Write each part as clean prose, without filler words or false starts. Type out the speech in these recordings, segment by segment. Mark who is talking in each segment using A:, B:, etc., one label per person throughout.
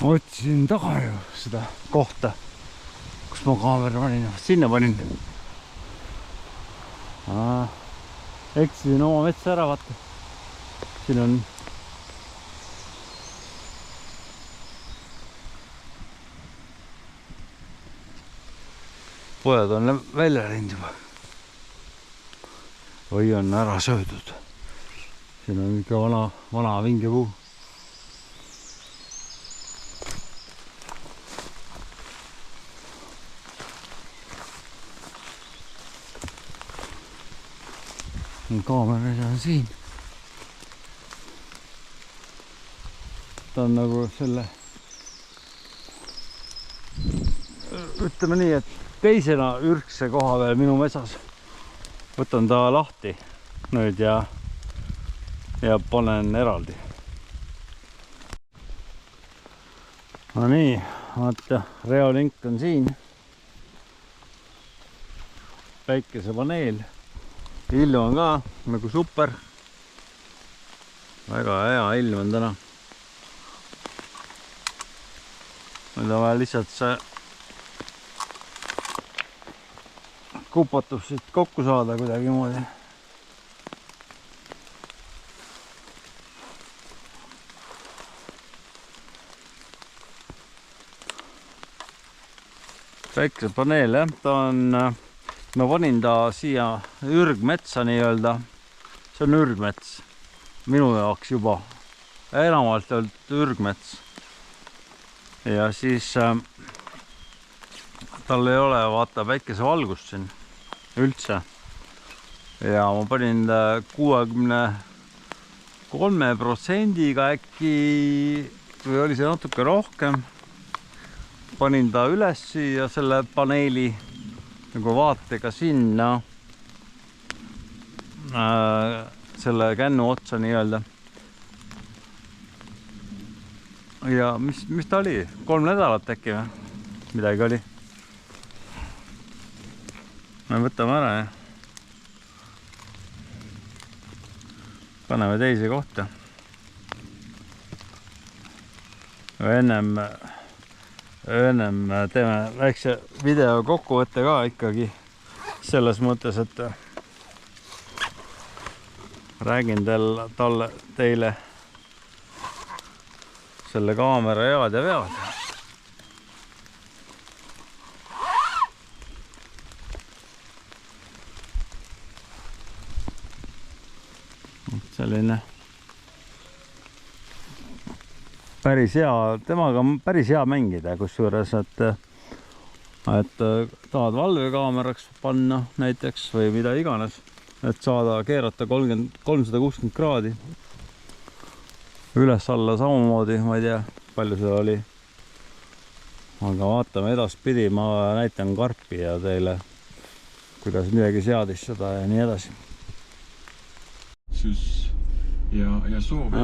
A: Otsin taga ju seda kohta, kus ma kaamera panin, sinna panin. Eksisin oma metsa ära, vaata. Siin on pojad on välja läinud juba. Või on ära söödud. Siin on ikka vana vinge puu. Kaamera on siin. Ta on nagu selle, ütleme nii, et teisena ürgse koha veel minu metsas. Võtan ta lahti nüüd ja panen eraldi. No nii, vaata, Reolink on siin. Päikesepaneel. Ilm on ka nagu super. Väga hea ilm on täna. Nüüd on vaja lihtsalt see kupatus siit kokku saada kuidagi moodi. Päikesepaneel, jah, ta on, ma panin ta siia ürgmetsa nii-öelda. See on ürgmets minu jaoks juba, enamalt olnud ürgmets. Ja siis tal ei ole, vaata, päikesevalgust siin üldse. Ja ma panin 63%-ga äkki, või oli see natuke rohkem. Panin ta üles siia selle paneeli nagu vaatega sinna selle kännu otsa nii-öelda. Ja mis ta oli? 3 nädalat äkki või? Midagi oli. Me võtame ära ja paneme teise kohta. Ennem teeme väikse video kokkuvõtte ka ikkagi selles mõttes, et räägin teile selle kaamera head ja vead. Selline päris hea, temaga on päris hea mängida, kusjuures, et tahad valvekaameraks panna näiteks või mida iganes, et saada keerata 360 kraadi üles-alla samamoodi, ma ei tea, palju see oli, aga vaatame edaspidi, ma näitan karpi ja teile, kuidas midagi seadistada ja nii edasi.
B: Ja soov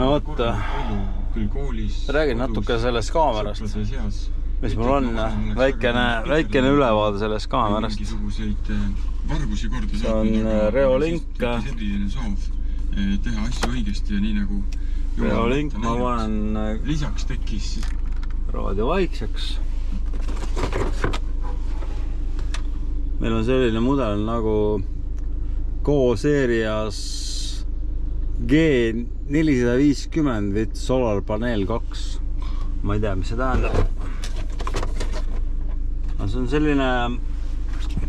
B: küll koolis.
A: Räägin natuke sellest kaamerast, mis mul on, väikene ülevaade sellest kaamerast. See on Reolink.
B: Teha asju õigesti ja nii nagu
A: Reolink, ma panen
B: lisaks tekkis
A: raadio vaikseks. Meil on selline mudel nagu Go-seerias G450 with Solar Panel 2. Ma ei tea, mis see tähendab. See on selline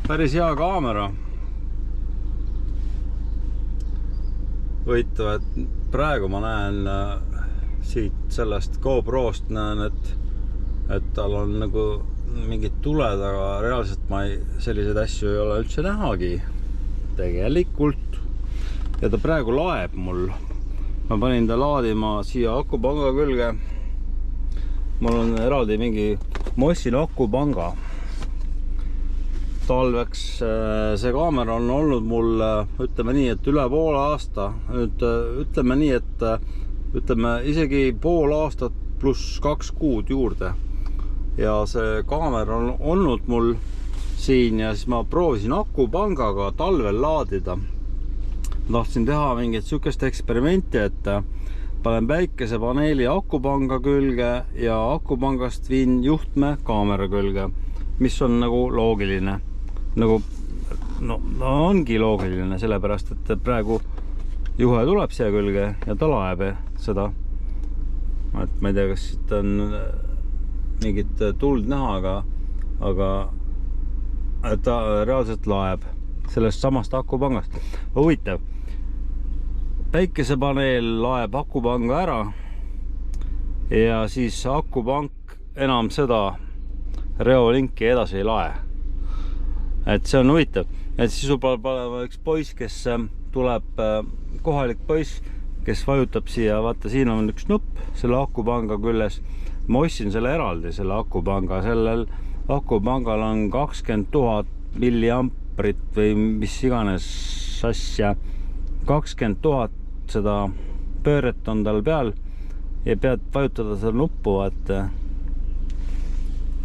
A: päris hea kaamera. Võitu, et praegu ma näen siit sellest GoProst näen, et tal on nagu mingid tuled, aga reaalselt ma selliseid asju ei ole üldse nähagi. Tegelikult. Ja ta praegu laeb mul. Ma panin ta laadima siia akupanga külge. Mul on eraldi mingi Mossin akupanga. Talveks see kaamera on olnud mul, ütleme nii, et üle poole aasta. Nüüd ütleme nii, et ütleme isegi pool aastat pluss 2 kuud juurde. Ja see kaamera on olnud mul siin ja siis ma proovisin akupangaga talvel laadida. Tahtsin teha mingit sükest eksperimenti, et panen päikesepaneeli akupanga külge ja akupangast viin juhtme kaamera külge, mis on nagu loogiline. Nagu, no ongi loogiline, sellepärast, et praegu juhe tuleb siia külge ja ta laeb seda. Et ma ei tea, kas siit on mingit tuld näha, aga ta reaalselt laeb sellest samast akupangast. Huvitav. Päikesepaneel laeb akupanga ära ja siis akupank enam seda reolinki edasi ei lae. Et see on huvitav. Et siis sul palema üks poiss, kes tuleb, kohalik poiss, kes vajutab siia, vaata, siin on üks nupp selle akupanga küljes. Ma ostsin selle eraldi, selle akupanga. Sellel akupangal on 20 000 milliamprit või mis iganes asja. 20 000 seda pööret on tal peal ja pead vajutada seda nuppu, et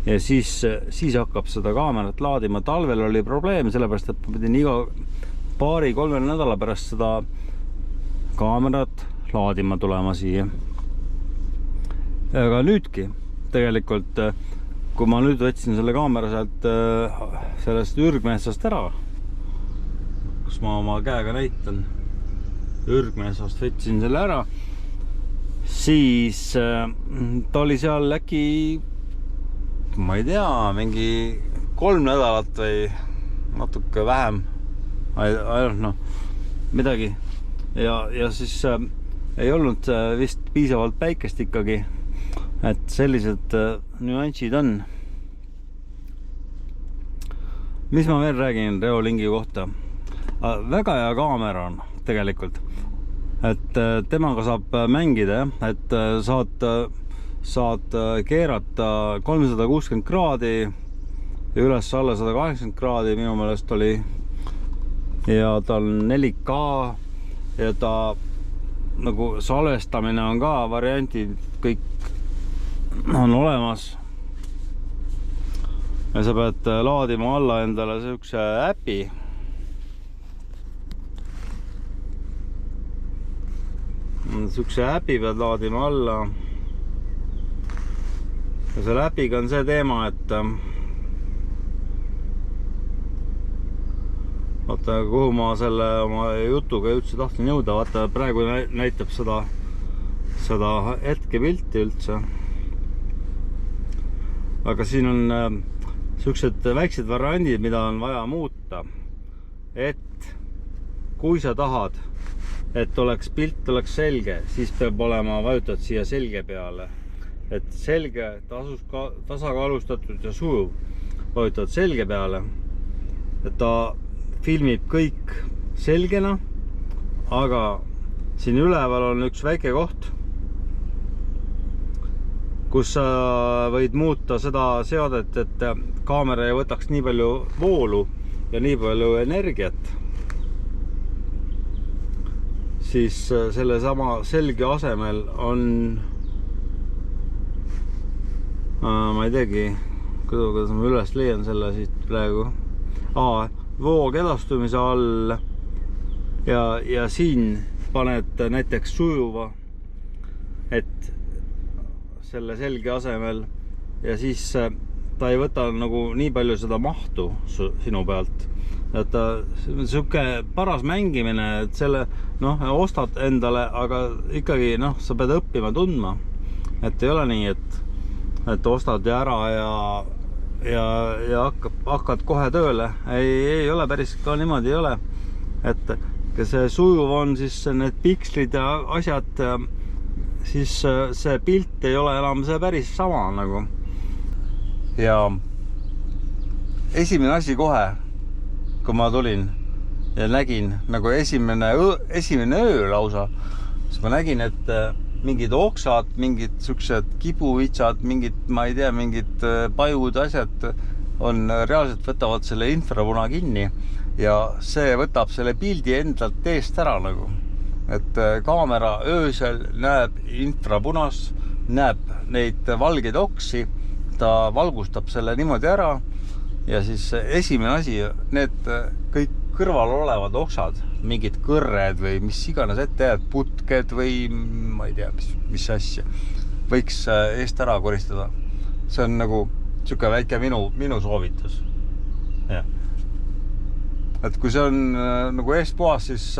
A: ja siis hakkab seda kaamerat laadima. Talvel oli probleem, sellepärast, et ma pidin iga 2-3 nädala pärast seda kaamerat laadima tulema siia. Aga nüüdki tegelikult, kui ma nüüd võtsin selle kaamera sellest ürgmetsast ära, kus ma oma käega näitan, ürgmetsast võtsin selle ära, siis ta oli seal äkki, ma ei tea, mingi 3 nädalat või natuke vähem, ainult midagi. Ja siis ei olnud vist piisavalt päikest ikkagi, et sellised nüansid on. Mis ma veel räägin reolingi kohta? Väga hea kaamera on tegelikult, et temaga saab mängida, et saad keerata 360 kraadi ja üles alla 180 kraadi minu meelest oli, ja ta on 4K ja ta nagu salvestamine on ka, variantid kõik on olemas ja sa pead laadima alla endale sihukese äpi. Sihukese äpi pead laadima alla ja selle äpiga on see teema, et vaata, kuhu ma selle oma jutuga üldse tahtsin jõuda. Vaata, praegu näitab seda hetkepilti üldse. Aga siin on sellised väiksed variandid, mida on vaja muuta. Et kui sa tahad, et pilt oleks selge, siis peab olema vajutad siia selge peale. Et selge, tasakaalustatud ja sujuv. Vajutad selge peale. Et ta filmib kõik selgena, aga siin üleval on üks väike koht, kus sa võid muuta seda seadet, et kaamera ei võtaks nii palju voolu ja nii palju energiat. Siis selle sama selge asemel on, ma ei teagi, kuidas ma üles leian selle siit praegu. Voog edastumise all ja siin paned näiteks sujuva, et selle selge asemel ja siis ta ei võta nagu nii palju seda mahtu sinu pealt. Et siuke paras mängimine, et selle ostad endale, aga ikkagi sa pead õppima tundma. Et ei ole nii, et ostad ja ära ja hakkad kohe tööle. Ei ole päris ka niimoodi ei ole. Et see sujuv on siis need pikslid ja asjad, siis see pilt ei ole enam see päris sama nagu. Ja esimene asi kohe, kui ma tulin ja nägin nagu esimene öö lausa, siis ma nägin, et mingid oksad, mingid siuksed kibuvitsad, mingid, ma ei tea, mingid pajud asjad on reaalselt võtavad selle infrapuna kinni ja see võtab selle pildi endalt eest ära nagu. Et kaamera öösel näeb infrapunas, näeb neid valgeid oksi, ta valgustab selle niimoodi ära ja siis esimene asi, need kõik kõrval olevad oksad mingid kõrred või mis iganes ette jääd, putked või ma ei tea, mis asja võiks eest ära koristada. See on nagu siuke väike minu soovitus. Ja. Et kui see on nagu eest puhas, siis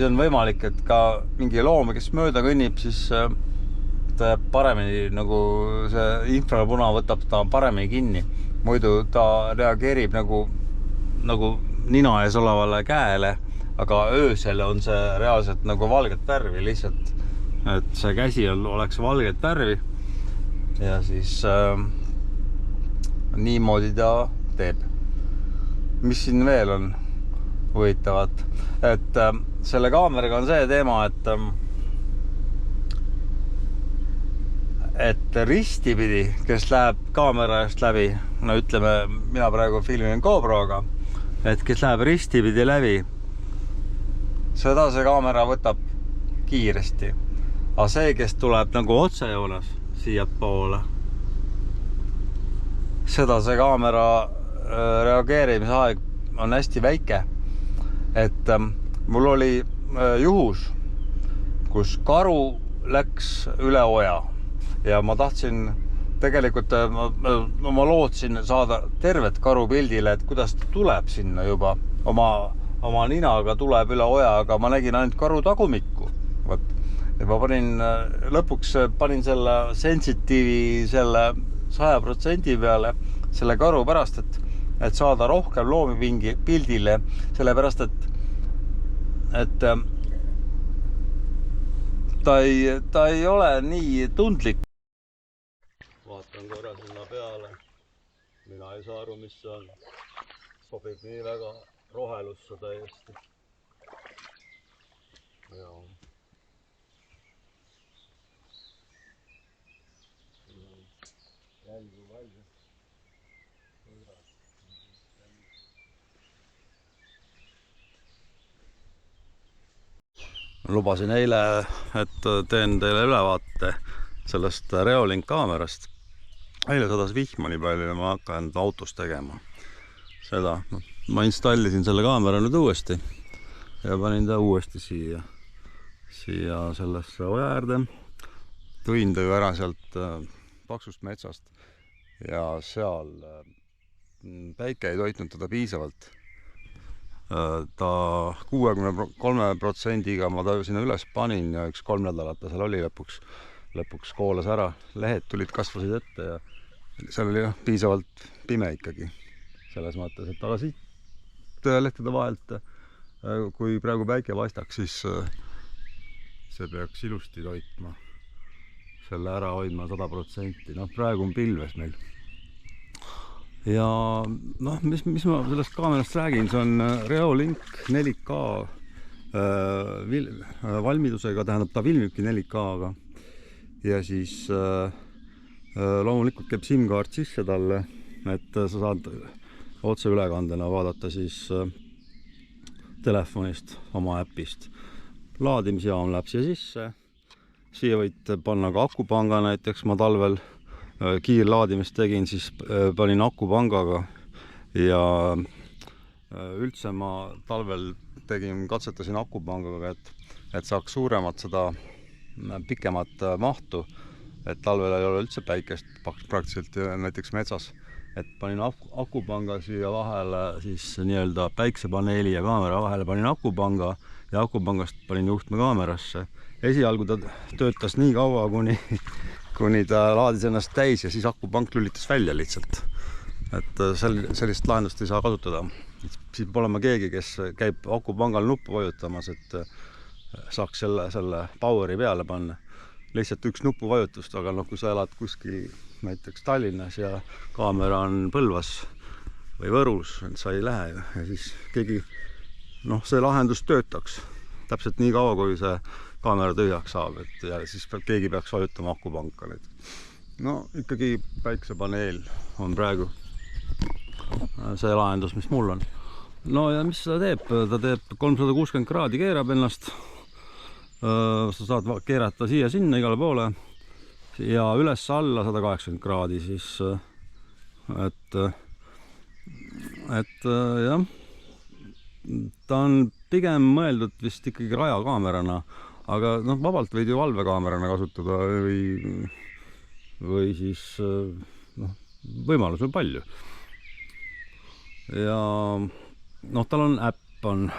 A: on võimalik, et ka mingi loom, kes mööda kõnnib, siis ta paremini nagu see infrapuna võtab ta paremini kinni. Muidu ta reageerib nagu nina ees olevale käele, aga öösel on see reaalselt nagu valget värvi lihtsalt, et see käsi oleks valget värvi ja siis niimoodi ta teeb. Mis siin veel on huvitavat, et selle kaameraga on see teema, et ristipidi, kes läheb kaamera eest läbi, no ütleme, mina praegu filmin GoProga, et kes läheb ristipidi läbi, seda see kaamera võtab kiiresti. Aga see, kes tuleb nagu otsejoones siia poole, seda see kaamera reageerimise aeg on hästi väike. Et mul oli juhus, kus karu läks üle oja ja ma tahtsin tegelikult, ma lootsin saada tervet karu pildile, et kuidas ta tuleb sinna juba oma ninaga tuleb üle oja, aga ma nägin ainult karu tagumikku. Ja ma lõpuks panin selle sensitiivi selle 100% peale selle karu pärast, et saada rohkem loomi pildile, sellepärast, et ta ei ole nii tundlik. Vaatan korra sinna peale. Mina ei saa aru, mis see on. Sobib nii väga rohelusse täiesti. Ja. Jälgu välja. Lubasin eile, et teen teile ülevaate sellest Reolink kaamerast. Eile sadas vihma nii palju ja ma hakkan autos tegema seda. Ma installisin selle kaamera nüüd uuesti ja panin ta uuesti siia sellesse oja äärde. Tõin ta ju ära sealt paksust metsast ja seal päike ei toitnud teda piisavalt. Ta 63%-ga ma ta sinna üles panin ja 3 nädalat ta seal oli lõpuks koolas ära. Lehed kasvasid ette ja seal oli piisavalt pime ikkagi selles mõttes, et aga siit lehtede vahelt, kui praegu päike paistaks, siis see peaks ilusti toitma, selle ära hoidma 100%. No praegu on pilves meil. Ja noh, mis ma sellest kaamerast räägin, see on Reolink 4K valmidusega, tähendab ta filmibki 4K-ga ja siis loomulikult käib SIM-kaart sisse talle, et sa saad otseülekandena vaadata siis telefonist, oma äpist. Laadimisjaam läheb siia sisse, siia võid panna ka akupanga, näiteks ma talvel kiirlaadimist tegin, siis panin akupangaga ja üldse ma talvel katsetasin akupangaga, et saaks suuremat seda pikemat mahtu, et talvel ei ole üldse päikest praktiliselt näiteks metsas, et panin akupanga siia vahele, siis nii-öelda päiksepaneeli ja kaamera vahele panin akupanga ja akupangast panin juhtme kaamerasse. Esialgu ta töötas nii kaua, kuni ta laadis ennast täis ja siis akupank lülitas välja lihtsalt. Et sellist lahendust ei saa kasutada. Siis peab olema keegi, kes käib akupangal nuppu vajutamas, et saaks selle poweri peale panna. Lihtsalt üks nupu vajutust, aga kui sa elad kuskil näiteks Tallinnas ja kaamera on Põlvas või Võrus, et sa ei lähe ja siis keegi, see lahendus töötaks täpselt nii kaua, kui see kaamera tühjaks saab, et ja siis keegi peaks vajutama akupanka. Ikkagi päiksepaneel on praegu see lahendus, mis mul on. Ja mis ta teeb? Ta teeb 360 kraadi, keerab ennast. Sa saad keerata siia-sinna igale poole ja üles-alla 180 kraadi siis, et jah, ta on pigem mõeldud vist ikkagi rajakaamerana, aga noh, vabalt võid ju valvekaamerana kasutada või siis noh, võimalus on palju. Ja noh, tal on äpp on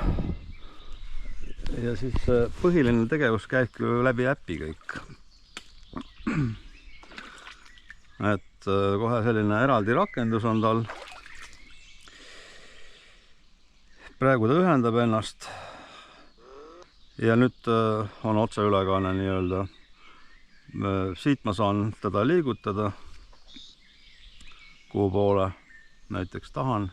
A: ja siis põhiline tegevus käib läbi äpi kõik. Et kohe selline eraldi rakendus on tal. Praegu ta ühendab ennast ja nüüd on otseülekanne nii-öelda. Siit ma saan teda liigutada, kuhu poole näiteks tahan.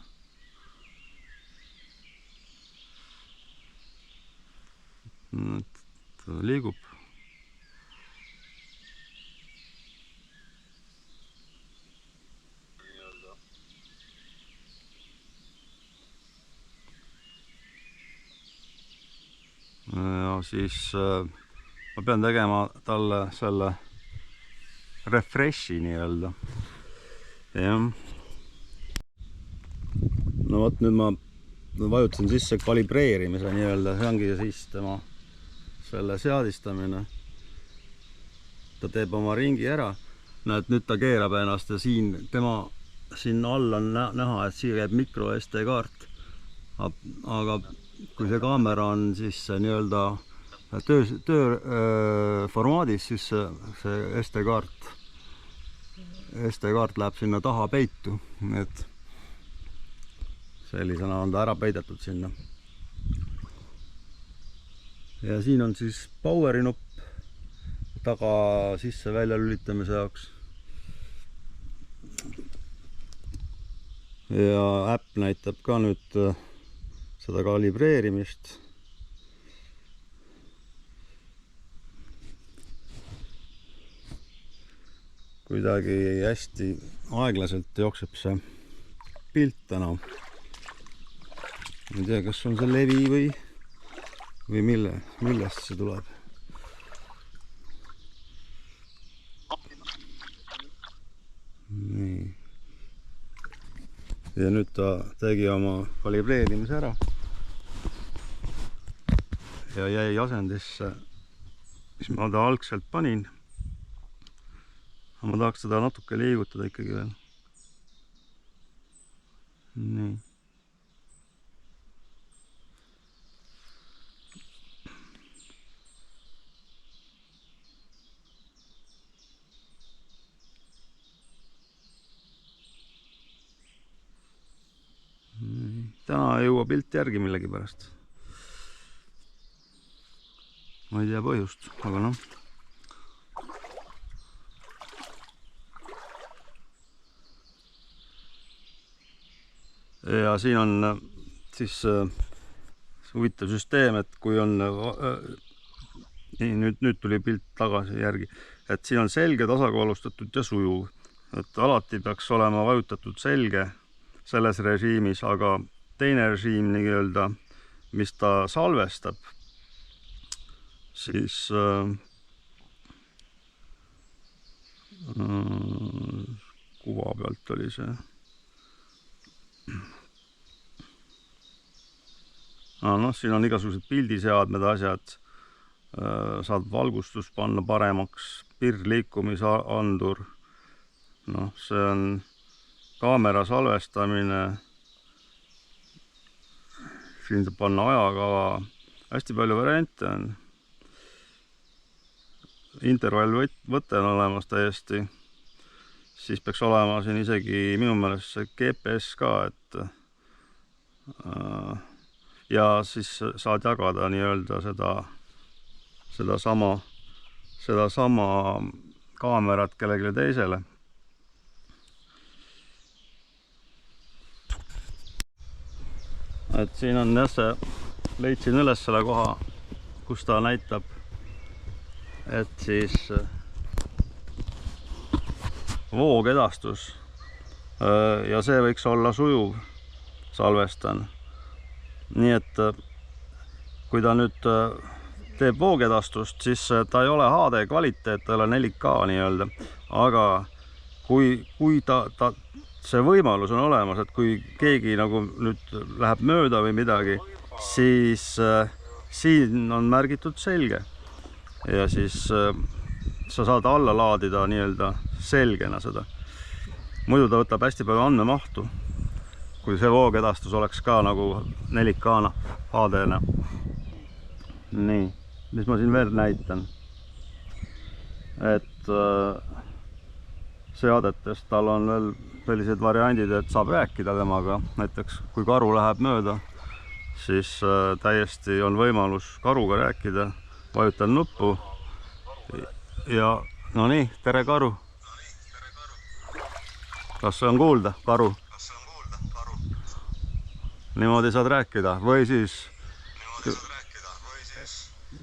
A: Ta liigub. Ja siis ma pean tegema talle selle refreshi nii-öelda. Jah. No vot, nüüd ma vajutasin sisse kalibreerimise nii-öelda, see ongi siis tema selle seadistamine. Ta teeb oma ringi ära. Näed, nüüd ta keerab ennast ja siin tema siin all on näha, et siia käib micro SD kaart. Aga kui see kaamera on siis nii-öelda töö formaadis, siis see SD kaart läheb sinna taha peitu. Et sellisena on ta ära peidetud sinna. Ja siin on siis poweri nupp taga sisse välja lülitamise jaoks. Ja äpp näitab ka nüüd seda kalibreerimist. Kuidagi hästi aeglaselt jookseb see pilt täna. Ei tea, kas on see levi või millest see tuleb. Nii. Ja nüüd ta tegi oma kalibreerimise ära. Ja jäi asendisse, mis ma ta algselt panin. Ma tahaks seda natuke liigutada ikkagi veel. Nii. Täna ei jõua pilt järgi millegi pärast. Ma ei tea põhjust, aga noh. Ja siin on siis huvitav süsteem, et kui on nüüd tuli pilt tagasi järgi, et siin on selge, tasakaalustatud ja sujuv, et alati peaks olema vajutatud selge selles režiimis, aga teine režiim nii-öelda, mis ta salvestab, siis kuva pealt oli see. No, siin on igasugused pildiseadmed asjad, saad valgustust panna paremaks, piirliikumisandur, no, see on kaamera salvestamine, siin saab panna ajakava, hästi palju variante on. Intervallvõte on olemas täiesti, siis peaks olema siin isegi minu meelest see GPS ka, et ja siis saad jagada nii-öelda seda sama kaamerat kellelegi teisele. Et siin on jässe, leidsin üles selle koha, kus ta näitab, et siis voogedastus ja see võiks olla sujuv, salvestan. Nii et kui ta nüüd teeb voogedastust, siis ta ei ole HD kvaliteet, ta ei ole 4K nii-öelda, aga kui see võimalus on olemas, et kui keegi nagu nüüd läheb mööda või midagi siis siin on märgitud selge ja siis sa saad alla laadida nii-öelda selgena seda. Muidu ta võtab hästi palju andmemahtu, kui see voogedastus oleks ka nagu 4K-na HD-na. Nii, mis ma siin veel näitan, et seadetest tal on veel sellised variandid, et saab rääkida temaga. Näiteks kui karu läheb mööda, siis täiesti on võimalus karuga rääkida. Vajutan nuppu ja no nii, tere karu. Kas on kuulda, karu? Niimoodi saad rääkida või siis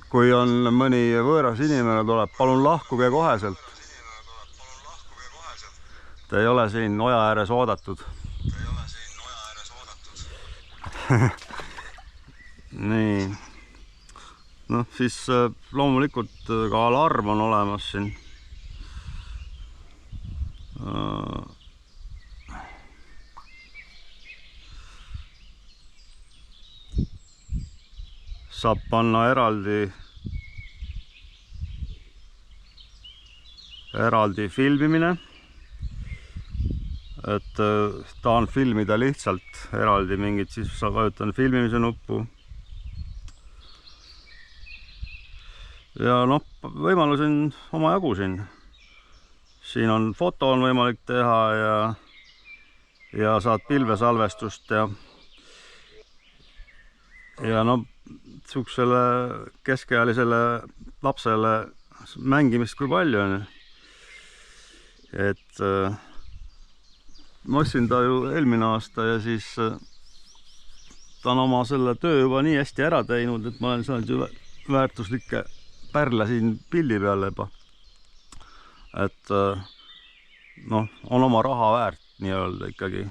A: kui on mõni võõras inimene tuleb, palun lahkuge koheselt. Te ei ole siin oja ääres oodatud. Nii. Noh, siis loomulikult ka alarm on olemas siin. Saab panna eraldi filmimine. Et tahan filmida lihtsalt eraldi mingit, siis vajutan filmimise nuppu. Ja noh, võimalusi on omajagu siin. Siin on foto on võimalik teha ja saad pilvesalvestust ja no sihukesele keskealisele lapsele mängimist kui palju on. Et ma ostsin ta ju eelmine aasta ja siis ta on oma selle töö juba nii hästi ära teinud, et ma olen saanud ju väärtuslikke pärle siin pildi peale juba. Et noh, on oma raha väärt nii-öelda ikkagi,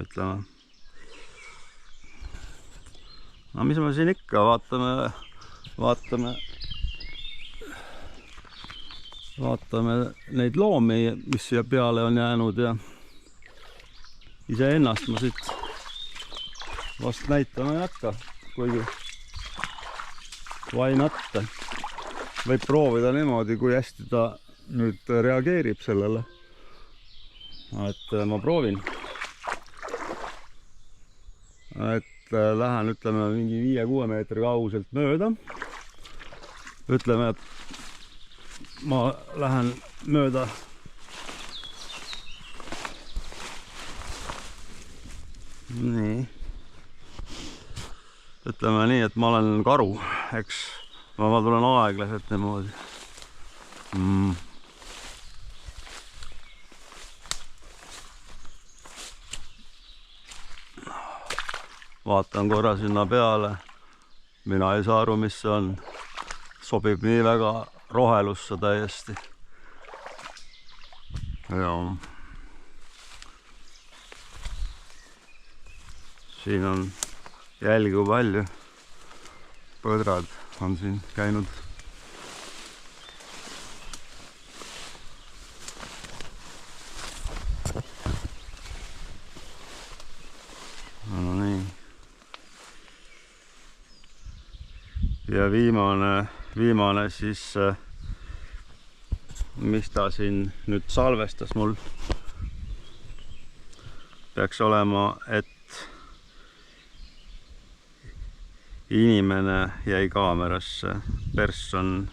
A: ütleme. No mis me siin ikka vaatame neid loomi, mis siia peale on jäänud ja iseennast ma siit vast näitama ei hakka, kuigi why not? Võib proovida niimoodi, kui hästi ta nüüd reageerib sellele. Et ma proovin. Et lähen, ütleme, mingi 5-6 meetri kauguselt mööda. Ütleme, et ma lähen mööda nii. Ütleme nii, et ma olen karu, eks. Ma tulen aeglaselt niimoodi. Vaatan korra sinna peale. Mina ei saa aru, mis see on. Sobib nii väga rohelusse täiesti. Jaa. Siin on jälgu palju. Põdrad on siin käinud. No nii. Ja viimane siis, mis ta siin nüüd salvestas mul, peaks olema, et inimene jäi kaamerasse, person.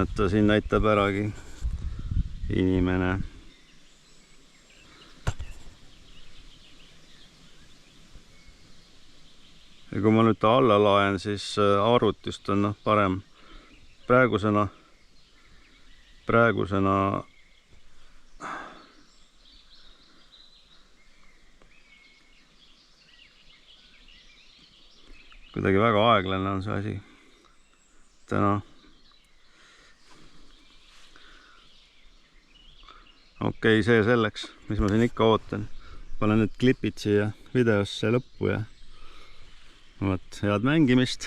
A: Et ta siin näitab äragi inimene. Ja kui ma nüüd ta alla laen, siis arvutist on parem. Praegusena kuidagi väga aeglane on see asi täna. Okei, see selleks, mis ma siin ikka ootan. Panen need klipid siia videosse lõppu ja head mängimist.